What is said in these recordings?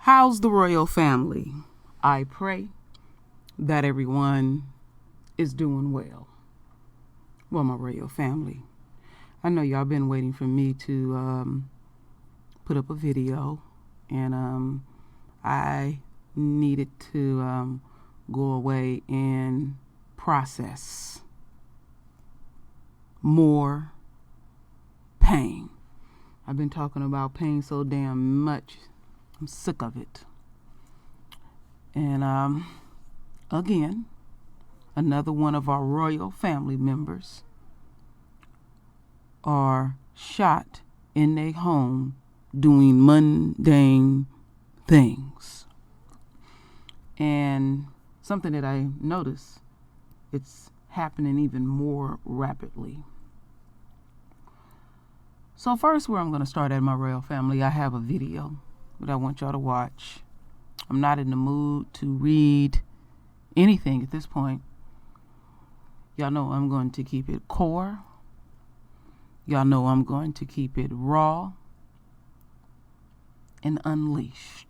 How's the royal family? I pray that everyone is doing well. Well, my royal family, I know y'all been waiting for me to put up a video, and I needed to go away and process more pain. I've been talking about pain so damn much. I'm sick of it. And again, another one of our royal family members are shot in their home doing mundane things. And something that I noticed, it's happening even more rapidly. So first, where I'm going to start at my royal family, I have a video that I want y'all to watch. I'm not in the mood to read anything at this point. Y'all know I'm going to keep it core. Y'all know I'm going to keep it raw and unleashed.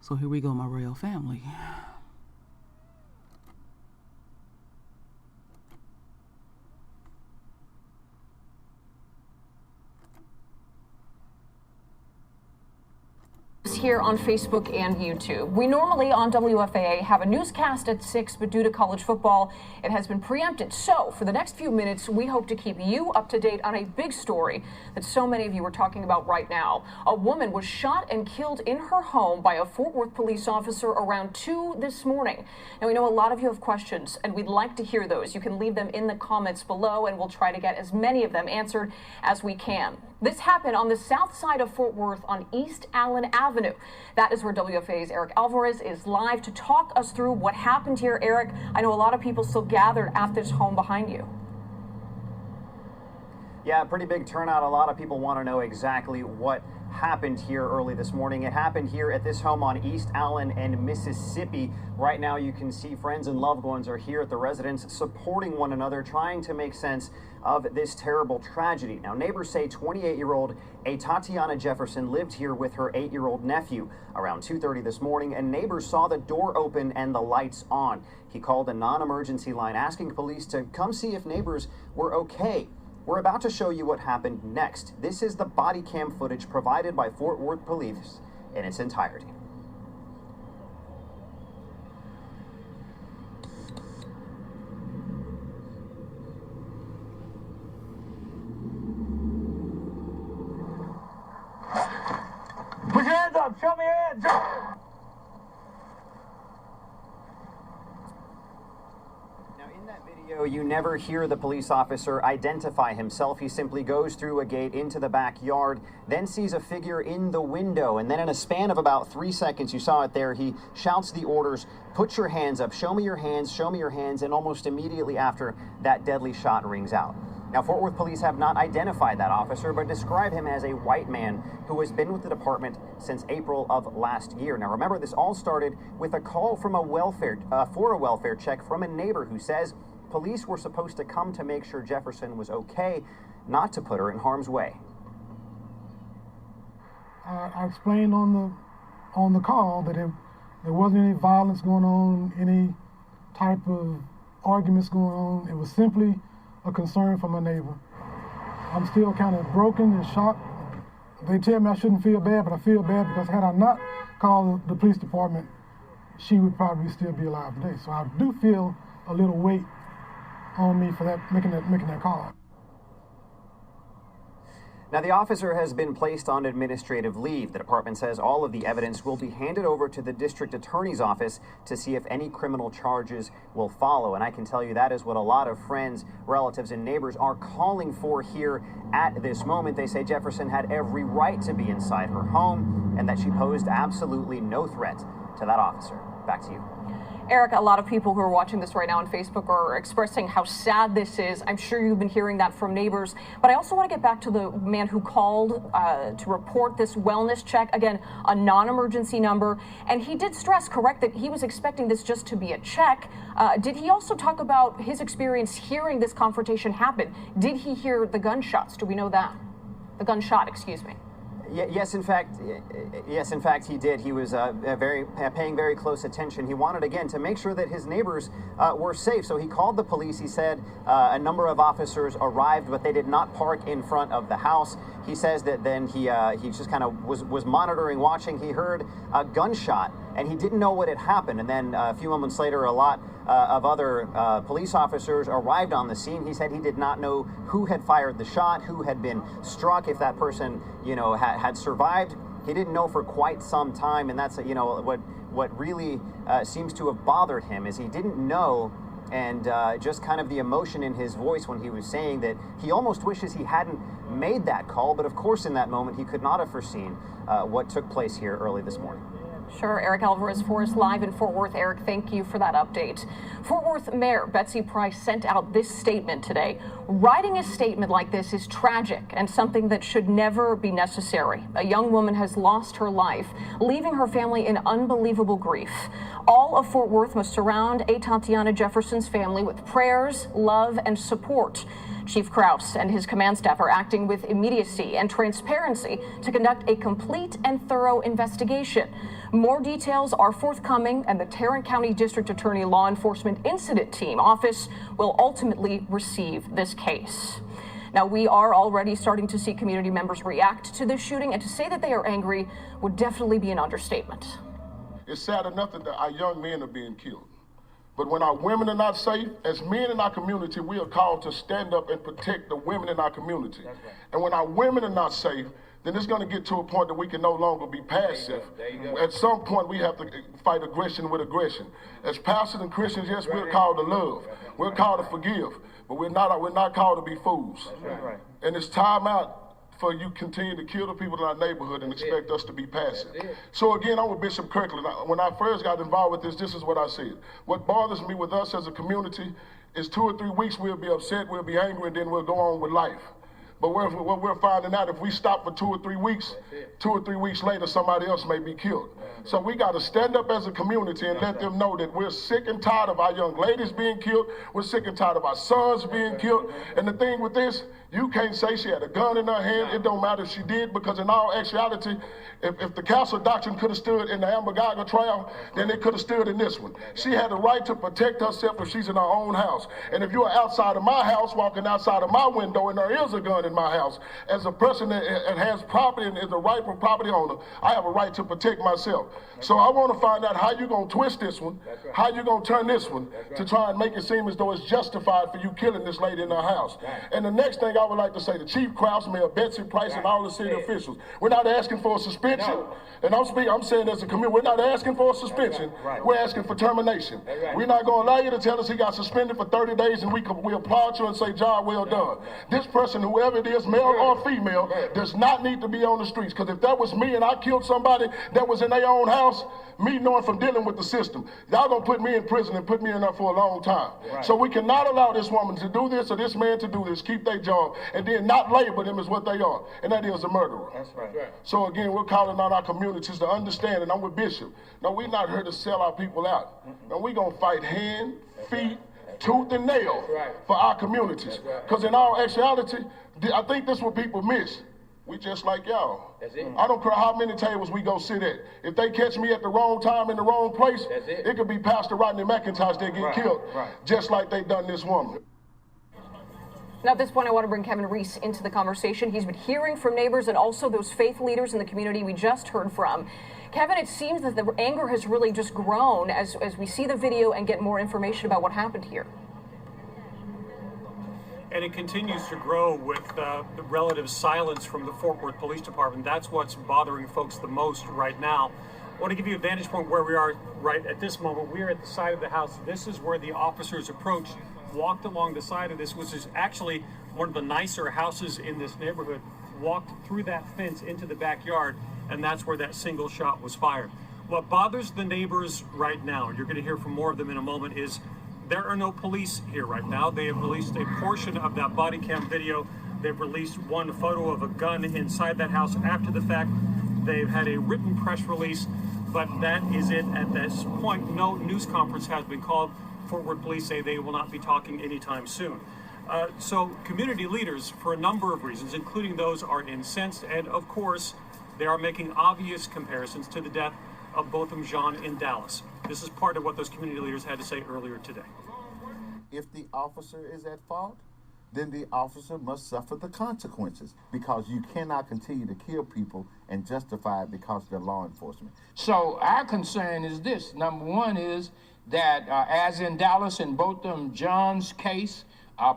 So here we go, my royal family. Here on Facebook and YouTube. We normally on WFAA have a newscast at 6, but due to college football, it has been preempted. So for the next few minutes, we hope to keep you up to date on a big story that so many of you are talking about right now. A woman was shot and killed in her home by a Fort Worth police officer around 2 this morning. Now, we know a lot of you have questions, and we'd like to hear those. You can leave them in the comments below, and we'll try to get as many of them answered as we can. This happened on the south side of Fort Worth on East Allen Avenue. That is where WFA's Eric Alvarez is live to talk us through what happened here. Eric, I know a lot of people still gathered at this home behind you. Yeah, pretty big turnout. A lot of people want to know exactly what happened here early this morning. It happened here at this home on East Allen and Mississippi. Right now you can see friends and loved ones are here at the residence supporting one another, trying to make sense of this terrible tragedy. Now, neighbors say 28-year-old Tatiana Jefferson lived here with her 8-year-old nephew around 2:30 this morning, and neighbors saw the door open and the lights on. He called a non-emergency line asking police to come see if neighbors were okay. We're about to show you what happened next. This is the body cam footage provided by Fort Worth Police in its entirety. Put your hands up! Show me your hands! You never hear the police officer identify himself. He simply goes through a gate into the backyard, then sees a figure in the window, and then in a span of about 3 seconds, you saw it there, he shouts the orders, put your hands up, show me your hands, show me your hands, and almost immediately after, that deadly shot rings out. Now, Fort Worth police have not identified that officer, but describe him as a white man who has been with the department since April of last year. Now, remember, this all started with a call from for a welfare check from a neighbor who says police were supposed to come to make sure Jefferson was okay, not to put her in harm's way. I explained on the call that there wasn't any violence going on, any type of arguments going on. It was simply a concern from a neighbor. I'm still kind of broken and shocked. They tell me I shouldn't feel bad, but I feel bad because had I not called the police department, she would probably still be alive today. So I do feel a little weight on me for that, making that call. Now, the officer has been placed on administrative leave. The department says all of the evidence will be handed over to the district attorney's office to see if any criminal charges will follow. And I can tell you that is what a lot of friends, relatives, and neighbors are calling for here at this moment. They say Jefferson had every right to be inside her home and that she posed absolutely no threat to that officer. Back to you. Eric, a lot of people who are watching this right now on Facebook are expressing how sad this is. I'm sure you've been hearing that from neighbors. But I also want to get back to the man who called to report this wellness check. Again, a non-emergency number. And he did stress, correct, that he was expecting this just to be a check. Did he also talk about his experience hearing this confrontation happen? Did he hear the gunshots? Do we know that? The gunshot, excuse me. Yes, in fact, he did. He was paying very close attention. He wanted, again, to make sure that his neighbors were safe. So he called the police. He said a number of officers arrived, but they did not park in front of the house. He says that then he just kind of was monitoring, watching. He heard a gunshot, and he didn't know what had happened. And then a few moments later, a lot of other police officers arrived on the scene. He said he did not know who had fired the shot, who had been struck, if that person, had survived. He didn't know for quite some time, and that's, what really seems to have bothered him is he didn't know, and just kind of the emotion in his voice when he was saying that he almost wishes he hadn't made that call, but of course in that moment he could not have foreseen what took place here early this morning. Sure. Eric Alvarez for us live in Fort Worth. Eric, thank you for that update. Fort Worth Mayor Betsy Price sent out this statement today. Writing a statement like this is tragic and something that should never be necessary. A young woman has lost her life, leaving her family in unbelievable grief. All of Fort Worth must surround Tatiana Jefferson's family with prayers, love, and support. Chief Kraus and his command staff are acting with immediacy and transparency to conduct a complete and thorough investigation. More details are forthcoming, and the Tarrant County District Attorney Law Enforcement Incident Team Office will ultimately receive this case. Now, we are already starting to see community members react to this shooting, and to say that they are angry would definitely be an understatement. It's sad enough that our young men are being killed. But when our women are not safe, as men in our community, we are called to stand up and protect the women in our community. Right. And when our women are not safe, then it's going to get to a point that we can no longer be passive. At some point, we have to fight aggression with aggression. As pastors and Christians, yes, we're called to love. We're called to forgive. But we're not called to be fools. Right. And it's time out for you continue to kill the people in our neighborhood and expect us to be passive. So again, I'm with Bishop Kirkland. When I first got involved with this is what I said. What bothers me with us as a community is 2 or 3 weeks we'll be upset, we'll be angry, and then we'll go on with life. But what we're finding out, if we stop for 2 or 3 weeks, 2 or 3 weeks later, somebody else may be killed. So we got to stand up as a community and let them know that we're sick and tired of our young ladies being killed. We're sick and tired of our sons being killed. And the thing with this, you can't say she had a gun in her hand. It don't matter if she did, because in all actuality, if the Castle Doctrine could have stood in the Amber Geiger trial, then it could have stood in this one. She had the right to protect herself if she's in her own house. And if you're outside of my house, walking outside of my window, and there is a gun in my house, as a person that has property and is a rightful property owner, I have a right to protect myself. So I want to find out how you're going to twist this one, how you're going to turn this one to try and make it seem as though it's justified for you killing this lady in her house. And the next thing I would like to say to Chief Kraus, Mayor Betsy Price, and all the city officials, we're not asking for a suspension. And I'm saying as a community, we're not asking for a suspension. We're asking for termination. We're not going to allow you to tell us he got suspended for 30 days and we applaud you and say, job well done. This person, whoever it is, male or female, does not need to be on the streets. Because if that was me and I killed somebody that was in their own house, me knowing from dealing with the system, y'all gonna put me in prison and put me in there for a long time. So we cannot allow this woman to do this or this man to do this, keep their job, and then not label them as what they are, and that is a murderer. That's right. So again, we're calling on our communities to understand, and I'm with Bishop. No, we're not here to sell our people out. No, we're gonna fight hand, feet, tooth and nail for our communities. Because in all actuality, I think that's what people miss. We just like y'all. That's it. I don't care how many tables we go sit at. If they catch me at the wrong time in the wrong place, it could be Pastor Rodney McIntosh that get killed, just like they done this woman. Now, at this point, I want to bring Kevin Reese into the conversation. He's been hearing from neighbors and also those faith leaders in the community we just heard from. Kevin, it seems that the anger has really just grown as we see the video and get more information about what happened here. And it continues to grow with the relative silence from the Fort Worth Police Department. That's what's bothering folks the most right now. I want to give you a vantage point where we are right at this moment. We are at the side of the house. This is where the officers approached, walked along the side of this, which is actually one of the nicer houses in this neighborhood, walked through that fence into the backyard, and that's where that single shot was fired. What bothers the neighbors right now, you're going to hear from more of them in a moment, is there are no police here right now. They have released a portion of that body cam video. They've released one photo of a gun inside that house after the fact. They've had a written press release, but that is it at this point. No news conference has been called. Fort Worth Police say they will not be talking anytime soon. So community leaders, for a number of reasons, including those, are incensed, and of course, They are making obvious comparisons to the death of Botham Jean in Dallas. This is part of what those community leaders had to say earlier today. If the officer is at fault, then the officer must suffer the consequences, because you cannot continue to kill people and justify it because they're law enforcement. So our concern is this. Number one is that as in Dallas in Botham Jean's case,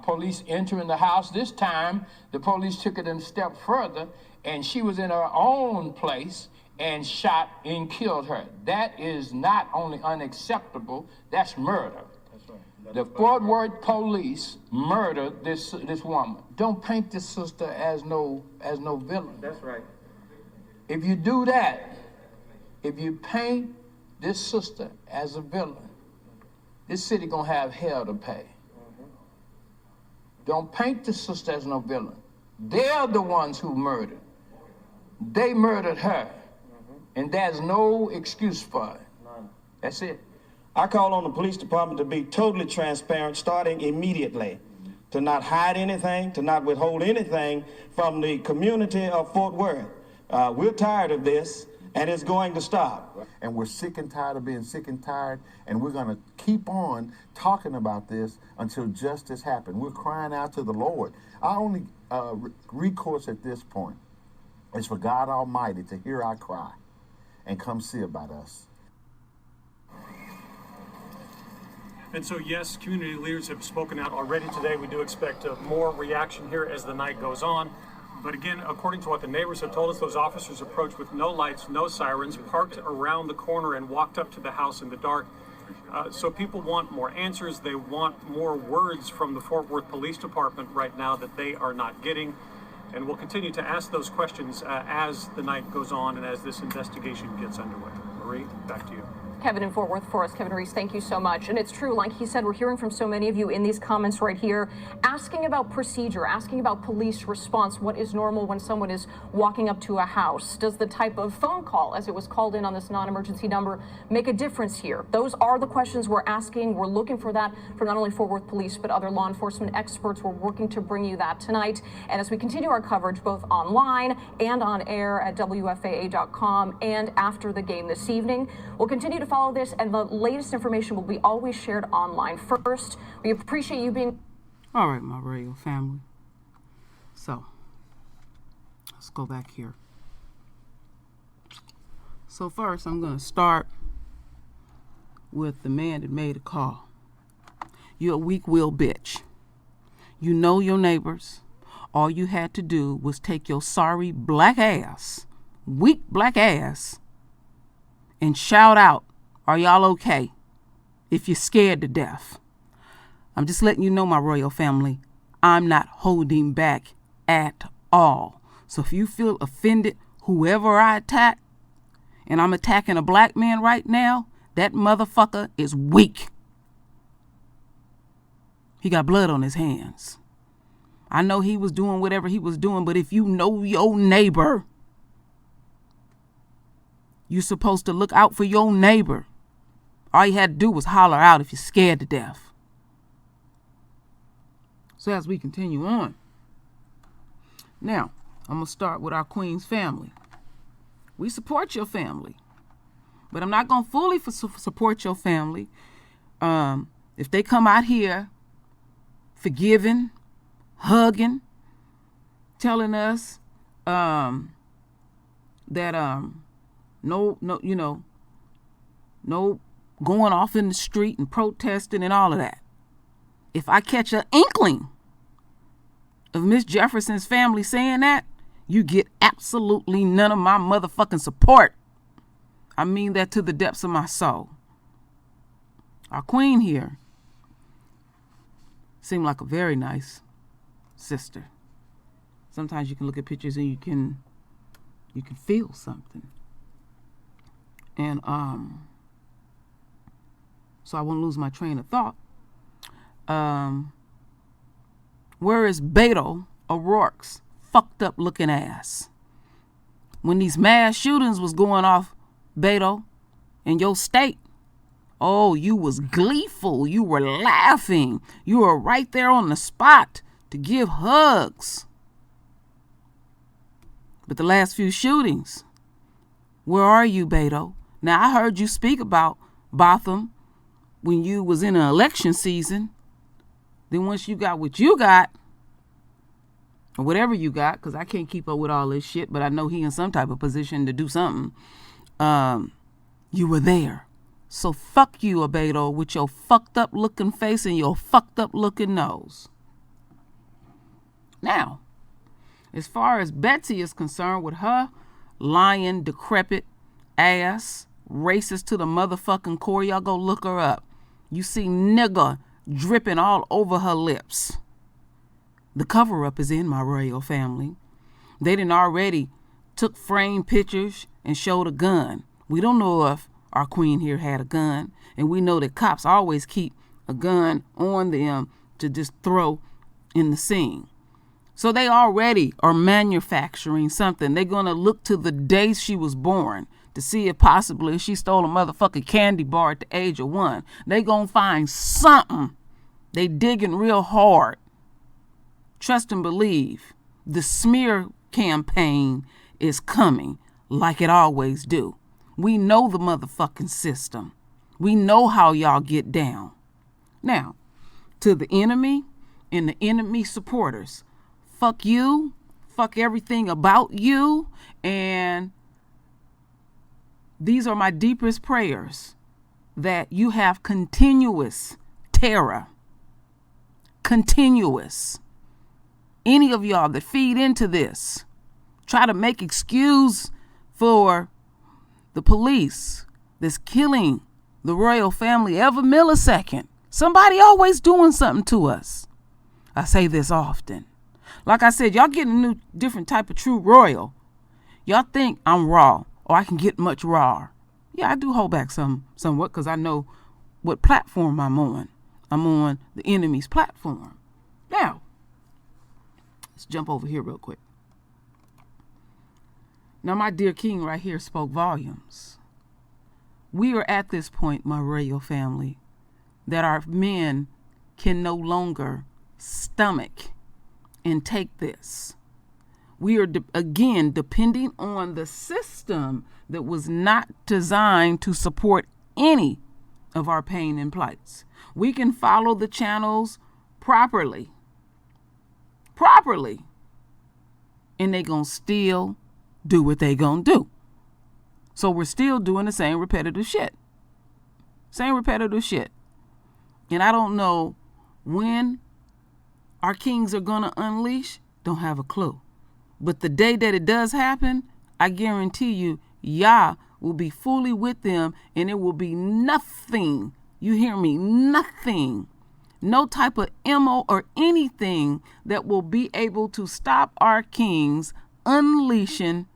police entering the house. This time, the police took it a step further, and she was in her own place and shot and killed her. That is not only unacceptable, that's murder. The Fort Worth police murdered this woman. Don't paint this sister as no villain. That's right. If you do that, if you paint this sister as a villain, this city gonna have hell to pay. Don't paint this sister as no villain. They're the ones who murdered. They murdered her, and there's no excuse for it. That's it. I call on the police department to be totally transparent, starting immediately, to not hide anything, to not withhold anything from the community of Fort Worth. We're tired of this, and it's going to stop. And we're sick and tired of being sick and tired, and we're going to keep on talking about this until justice happens. We're crying out to the Lord. Our only recourse at this point is for God Almighty to hear our cry and come see about us. And so, yes, community leaders have spoken out already today. We do expect more reaction here as the night goes on. But again, according to what the neighbors have told us, those officers approached with no lights, no sirens, parked around the corner and walked up to the house in the dark. So people want more answers. They want more words from the Fort Worth Police Department right now that they are not getting. And we'll continue to ask those questions as the night goes on and as this investigation gets underway. Marie, back to you. Kevin in Fort Worth for us. Kevin Reese, thank you so much. And it's true, like he said, we're hearing from so many of you in these comments right here, asking about procedure, asking about police response. What is normal when someone is walking up to a house? Does the type of phone call, as it was called in on this non-emergency number, make a difference here? Those are the questions we're asking. We're looking for that from not only Fort Worth Police, but other law enforcement experts. We're working to bring you that tonight. And as we continue our coverage, both online and on air at WFAA.com and after the game this evening, we'll continue to follow this, and the latest information will be always shared online first. We appreciate you being... All right, my radio family. So, let's go back here. So first, I'm going to start with the man that made a call. You're a weak-willed bitch. You know your neighbors. All you had to do was take your sorry black ass, weak black ass, and shout out, "Are y'all okay?" if you're scared to death. I'm just letting you know, my royal family, I'm not holding back at all. So if you feel offended, whoever I attack, and I'm attacking a black man right now, that motherfucker is weak. He got blood on his hands. I know he was doing whatever he was doing, but if you know your neighbor, you're supposed to look out for your neighbor. All you had to do was holler out if you're scared to death. So as we continue on, now I'm going to start with our Queen's family. We support your family, but I'm not going to fully support your family if they come out here forgiving, hugging, telling us that no, going off in the street and protesting and all of that. If I catch an inkling of Miss Jefferson's family saying that, you get absolutely none of my motherfucking support. I mean that to the depths of my soul. Our queen here seemed like a very nice sister. Sometimes you can look at pictures and you can feel something. And so I won't lose my train of thought. Where is Beto O'Rourke's fucked up looking ass? When these mass shootings was going off, Beto, in your state, oh, you was gleeful. You were laughing. You were right there on the spot to give hugs. But the last few shootings, Where are you, Beto? Now, I heard you speak about Botham when you was in an election season. Then once you got what you got, or whatever you got, because I can't keep up with all this shit, but I know he in some type of position to do something, you were there. So fuck you, Beto, with your fucked up looking face and your fucked up looking nose. Now, as far as Betsy is concerned, with her lying, decrepit ass, racist to the motherfucking core, y'all go look her up. You see nigger dripping all over her lips. The cover-up is in, my royal family. They done already took frame pictures and showed a gun. We don't know if our queen here had a gun, and we know that cops always keep a gun on them to just throw in the scene. So they already are manufacturing something. They're going to look to the day she was born to see if possibly she stole a motherfucking candy bar at the age of 1. They going to find something. They digging real hard. Trust and believe. The smear campaign is coming like it always do. We know the motherfucking system. We know how y'all get down. Now, to the enemy and the enemy supporters, fuck you, fuck everything about you, and these are my deepest prayers, that you have continuous terror. Continuous. Any of y'all that feed into this, try to make excuse for the police that's killing the royal family every millisecond. Somebody always doing something to us. I say this often. Like I said, y'all getting a new, different type of true royal. Y'all think I'm raw, or I can get much rawer. Yeah, I do hold back somewhat, because I know what platform I'm on. I'm on the enemy's platform. Now, let's jump over here real quick. Now, my dear king right here spoke volumes. We are at this point, my royal family, that our men can no longer stomach and take this. We are, again, depending on the system that was not designed to support any of our pain and plights. We can follow the channels properly, and they gonna still do what they gonna do. So we're still doing the same repetitive shit. And I don't know when our kings are gonna unleash, don't have a clue. But the day that it does happen, I guarantee you, Yah will be fully with them, and it will be nothing, you hear me, nothing, no type of MO or anything that will be able to stop our kings unleashing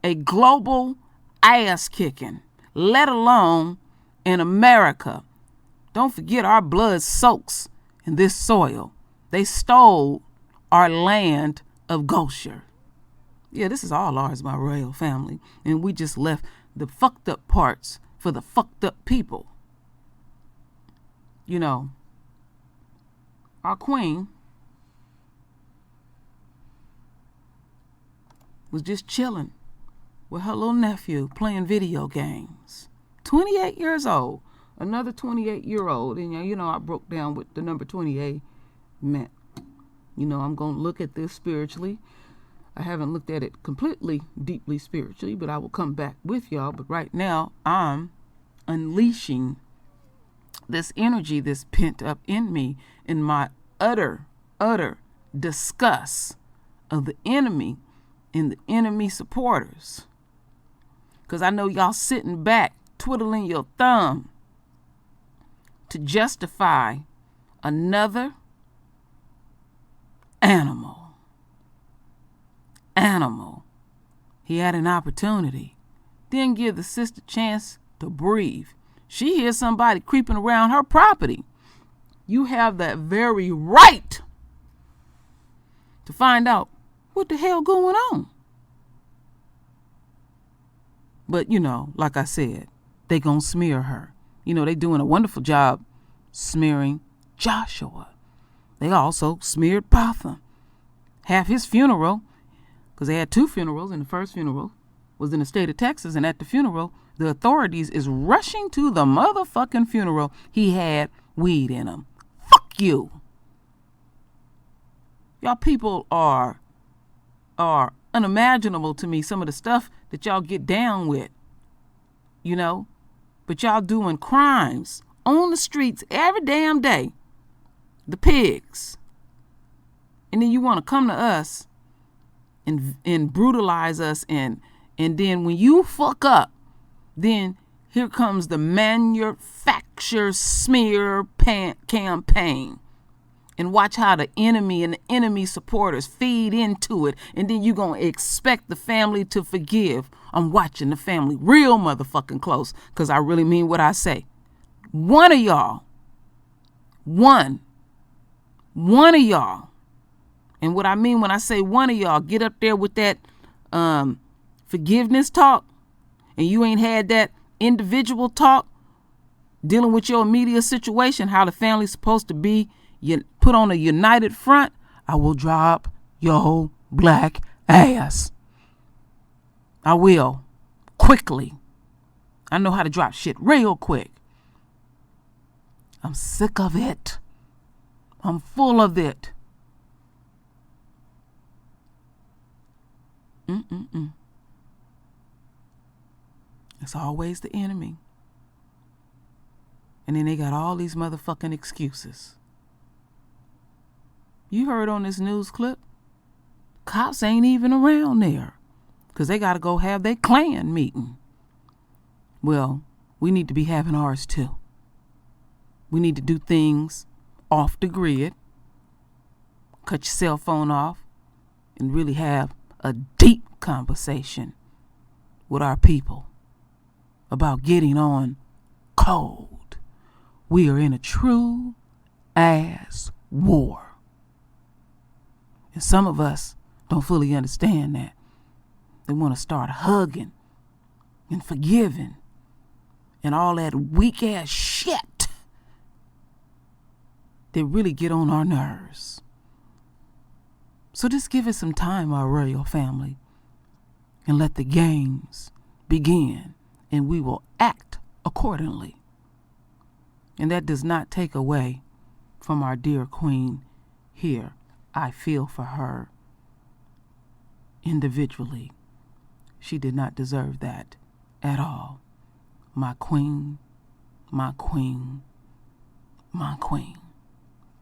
a global ass kicking, let alone in America. Don't forget, our blood soaks in this soil. They stole our land of Goshen. Yeah, this is all ours, my royal family. And we just left the fucked up parts for the fucked up people. You know, our queen was just chilling with her little nephew playing video games. 28 years old. Another 28-year-old. And, you know, I broke down what the number 28 meant. You know, I'm going to look at this spiritually. I haven't looked at it completely, deeply spiritually, but I will come back with y'all. But right now, I'm unleashing this energy that's pent up in me in my utter disgust of the enemy and the enemy supporters. Because I know y'all sitting back, twiddling your thumb to justify another animal. He had an opportunity. Didn't give the sister a chance to breathe. She hears somebody creeping around her property. You have that very right to find out what the hell going on. But, you know, like I said, they gonna smear her. You know, they doing a wonderful job smearing Joshua. They also smeared Botham. Half his funeral, because they had 2 funerals, and the first funeral was in the state of Texas, and at the funeral, the authorities is rushing to the motherfucking funeral. He had weed in him. Fuck you. Y'all people are unimaginable to me, some of the stuff that y'all get down with, you know, but y'all doing crimes on the streets every damn day. The pigs. And then you want to come to us and brutalize us, and then when you fuck up, then here comes the manufacture smear campaign. And watch how the enemy and the enemy supporters feed into it. And then you're going to expect the family to forgive. I'm watching the family real motherfucking close, because I really mean what I say. One of y'all, one of y'all, and what I mean when I say one of y'all, get up there with that forgiveness talk, and you ain't had that individual talk dealing with your immediate situation, how the family's supposed to be. You put on a united front, I will drop your black ass. I will. Quickly. I know how to drop shit real quick. I'm sick of it. I'm full of it. It's always the enemy. And then they got all these motherfucking excuses. You heard on this news clip, cops ain't even around there because they got to go have their Klan meeting. Well, we need to be having ours too. We need to do things off the grid, cut your cell phone off, and really have a deep conversation with our people about getting on code. We are in a true ass war. And some of us don't fully understand that. They want to start hugging and forgiving and all that weak ass shit that really get on our nerves. So just give it some time, our royal family, and let the games begin, and we will act accordingly. And that does not take away from our dear queen here. I feel for her individually. She did not deserve that at all. My queen, my queen, my queen.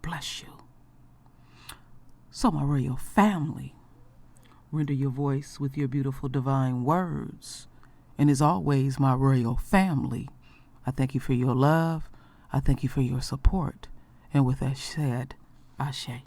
Bless you. So, my royal family, render your voice with your beautiful divine words. And as always, my royal family, I thank you for your love. I thank you for your support. And with that said, Ashe.